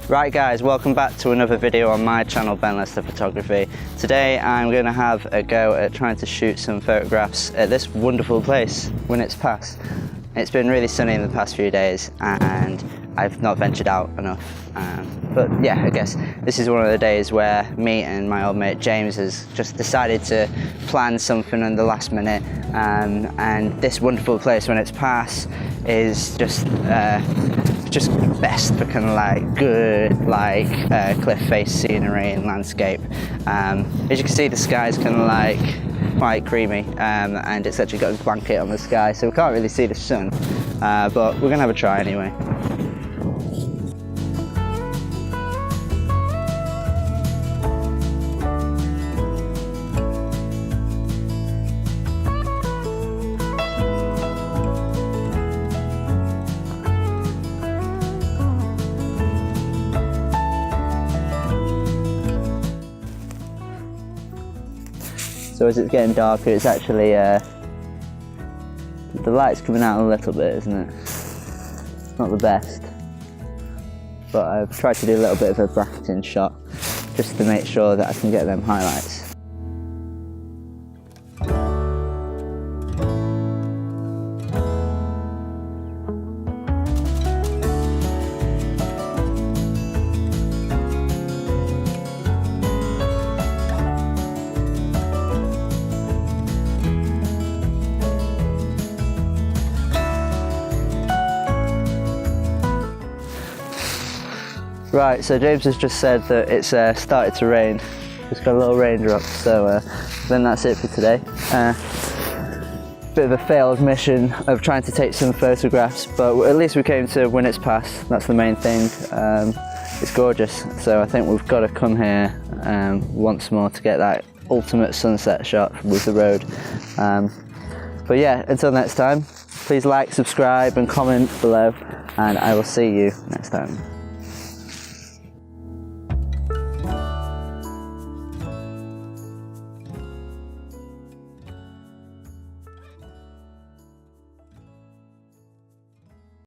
Right guys, welcome back to another video on my channel, Ben Lester Photography. Today I'm going to have a go at trying to shoot some photographs at this wonderful place, Winnats Pass. It's been really sunny in the past few days and I've not ventured out enough. But yeah, I guess this is one of the days where me and my old mate James has just decided to plan something in the last minute. And this wonderful place, Winnats Pass, is just best for kind of like good cliff face scenery and landscape. As you can see, the sky is kind of like quite creamy, and it's actually got a blanket on the sky, so we can't really see the sun, but we're gonna have a try anyway. So as it's getting darker, it's actually, the light's coming out a little bit, isn't it? It's not the best. But I've tried to do a little bit of a bracketing shot, just to make sure that I can get them highlights. Right, so James has just said that it's started to rain. It's got a little raindrop, so then that's it for today. Bit of a failed mission of trying to take some photographs, but at least we came to Winnats Pass. That's the main thing. It's gorgeous, so I think we've got to come here once more to get that ultimate sunset shot with the road. But yeah, until next time, please like, subscribe and comment below, and I will see you next time.